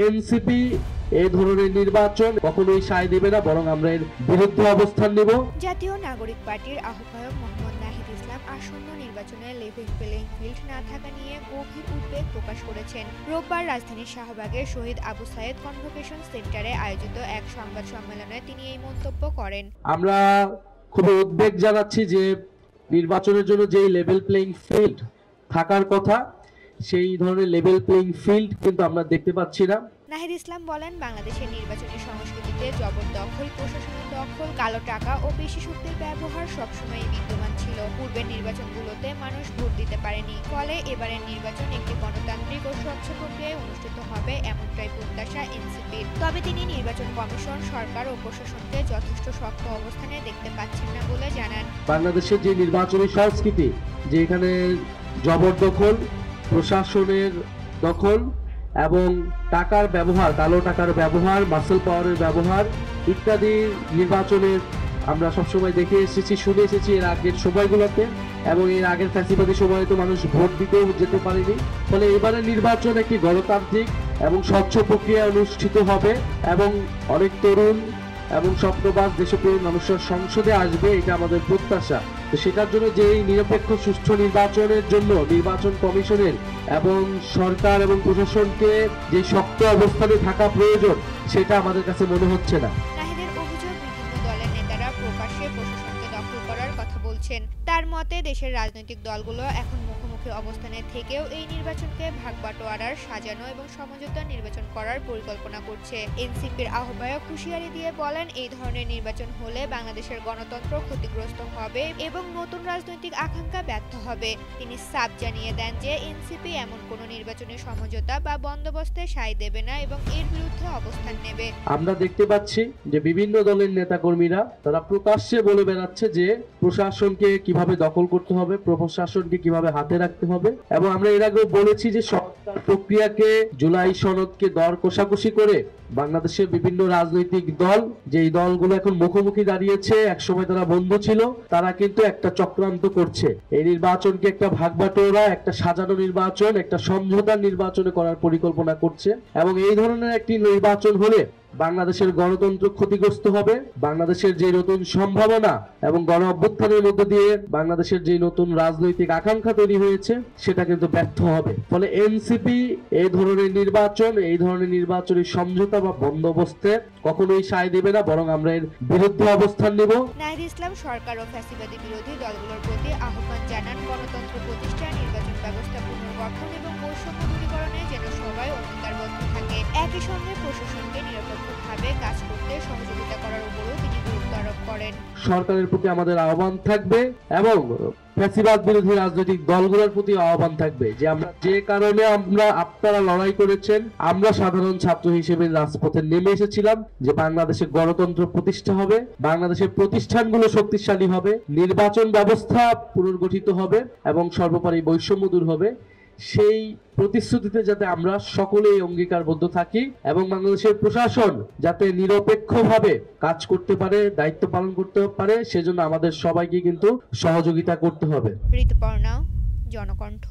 NCP এই ধরনের নির্বাচন কখনোই সায় দেবে না, বরং আমরা এর বিরুদ্ধে অবস্থান নেব। জাতীয় নাগরিক পার্টির আহ্বায়ক মোহাম্মদ নাহিদ ইসলাম আসন্ন নির্বাচনে লেভেল প্লেইং ফিল্ড না থাকা নিয়ে গভীর উদ্বেগ প্রকাশ করেছেন। রোববার রাজধানীর শাহবাগের শহীদ আবু সায়েদ কনভোকেশন সেন্টারে আয়োজিত এক সংবাদ সম্মেলনে তিনি এই মন্তব্য করেন। আমরা খুবই উদ্বেগ জানাচ্ছি যে নির্বাচনের জন্য যেই লেভেল প্লেইং ফিল্ড থাকার কথা, সেই ধরনের লেভেল প্লেইং ফিল্ড কিন্তু আমরা দেখতে পাচ্ছি না। নাহিদ ইসলাম বলেন, বাংলাদেশের নির্বাচনী সংস্কৃতিতে জবরদখল, প্রশাসনের দখল, কালো টাকা ও পেশি শক্তির ব্যবহার সবসময়ই বিদ্যমান ছিল। পূর্বের নির্বাচনগুলোতে মানুষ ভোট দিতে পারেনি, ফলে এবারের নির্বাচন একটি গণতান্ত্রিক ও স্বচ্ছ প্রক্রিয়ায় অনুষ্ঠিত হবে, এমনটাই প্রত্যাশা এনসিপির। তবে তিনি নির্বাচন কমিশন, সরকার ও প্রশাসনকে যথেষ্ট শক্ত অবস্থানে দেখতে পাচ্ছেন না বলে জানান। বাংলাদেশের যে নির্বাচনী সংস্কৃতি, যে এখানে জবরদখল, প্রশাসনের দখল এবং টাকার ব্যবহার, কালো টাকার ব্যবহার, মাসল পাওয়ারের ব্যবহার ইত্যাদি নির্বাচনের আমরা সবসময় দেখে এসেছি, শুনে এসেছি এর আগের সময়গুলোতে, এবং এর আগের ফ্যাসিবাদী সময়ে তো মানুষ ভোট দিতেও যেতে পারেনি। ফলে এবারের নির্বাচন একটি গণতান্ত্রিক এবং স্বচ্ছ প্রক্রিয়ায় অনুষ্ঠিত হবে এবং অনেক তরুণ এবং স্বপ্নবাজ দেশপ্রিয় মানুষের সংসদে আসবে, এটা আমাদের প্রত্যাশা। তো সেটার জন্য যে নিরপেক্ষ সুষ্ঠু নির্বাচনের জন্য নির্বাচন কমিশনের এবং সরকার এবং প্রশাসনকে যে শক্ত অবস্থানে থাকা প্রয়োজন, সেটা আমাদের কাছে মনে হচ্ছে না। নাহিদের অভিযোগ, বিভিন্ন দলের নেতারা প্রকাশ্যে প্রশাসনকে দখল করার কথা বলছেন। তার মতে, দেশের রাজনৈতিক দলগুলো এখন মুখোমুখি অবস্থানে থেকেও এই নির্বাচনকে ভাগবাটোয়ারার, সাজানো এবং সমঝোতা নির্বাচন করার পরিকল্পনা করছে। এনসিপির আহ্বায়ক হুঁশিয়ারি দিয়ে বলেন, এই ধরনের নির্বাচন হলে বাংলাদেশের গণতন্ত্র ক্ষতিগ্রস্ত হবে এবং নতুন রাজনৈতিক আকাঙ্ক্ষা ব্যর্থ হবে। তিনি সাফ জানিয়ে দেন যে এনসিপি এমন কোনো নির্বাচনী সমঝোতা বা বন্দোবস্তে সায় দেবে না এবং এর বিরুদ্ধে অবস্থান নেবে। আমরা দেখতে পাচ্ছি যে বিভিন্ন দলের নেতাকর্মীরা তারা প্রকাশ্যে বলে বেড়াচ্ছে যে প্রশাসনকে কিভাবে দখল করতে হবে, প্রশাসনকে কিভাবে হাতে রাখতে হবে। এবং আমরা এর আগেও বলেছি যে সরকার প্রক্রিয়াকে, জুলাই সনদকে দর কষাকষি করে বাংলাদেশের বিভিন্ন রাজনৈতিক দল, যেই দলগুলো এখন মুখোমুখি দাঁড়িয়েছে, একসময় তারা বন্ধু ছিল, তারা কিন্তু একটা চক্রান্ত করছে। এই নির্বাচনকে একটা ভাগবাটোয়ারা, একটা সাজানো নির্বাচন, একটা সমঝোতার নির্বাচনে করার পরিকল্পনা করছে। এবং এই ধরনের একটি নির্বাচন হলে বাংলাদেশের গণতন্ত্র ক্ষতিগ্রস্ত হবে, বাংলাদেশের যে নতুন সম্ভাবনা এবং গণ অভ্যুত্থানের মধ্যে দিয়ে বাংলাদেশের যে নতুন রাজনৈতিক আকাঙ্ক্ষা তৈরি হয়েছে, সেটা কিন্তু ব্যর্থ হবে। ফলে এনসিপি এই ধরনের নির্বাচনী সমঝোতা বা বন্দোবস্তে কখনোই সায় দেবে না, বরং আমরা এর বিরুদ্ধে অবস্থান নেব। নাহিদ ইসলাম সরকার ও ফ্যাসিবাদী বিরোধী দলগুলোর প্রতি আহ্বান জানান, গণতন্ত্র প্রতিষ্ঠা, নির্বাচন ব্যবস্থা পুনর্গঠন এবং বৈষম্য দূরীকরণে যেন সবাই অঙ্গীকারবদ্ধ থাকে। একই সঙ্গে প্রশাসনকে নিরপেক্ষভাবে কাজ করতে সহযোগিতা করার উপরও তিনি গুরুত্ব আরোপ করেন। সরকারের প্রতি আমাদের আহ্বান থাকবে এবং ফ্যাসিবাদ বিরোধী রাজনৈতিক দলগুলোর প্রতি আহ্বান থাকবে যে আমরা যে কারণে আপনারা লড়াই করেছেন, আমরা সাধারণ ছাত্র হিসেবে রাজপথে নেমে এসেছিলাম যে বাংলাদেশে গণতন্ত্র প্রতিষ্ঠা হবে, বাংলাদেশের প্রতিষ্ঠানগুলো শক্তিশালী হবে, নির্বাচন ব্যবস্থা পুনর্গঠিত হবে এবং সর্বোপরি বৈষম্য দূর হবে। সেই প্রতিশ্রুতিতে যাতে আমরা সকলেই অঙ্গীকারবদ্ধ থাকি এবং বাংলাদেশের প্রশাসন যাতে নিরপেক্ষভাবে কাজ করতে পারে, দায়িত্ব পালন করতে পারে, সেজন্য আমাদের সবাইকে কিন্তু সহযোগিতা করতে হবে। ঋতুপর্ণা, জনকণ্ঠ।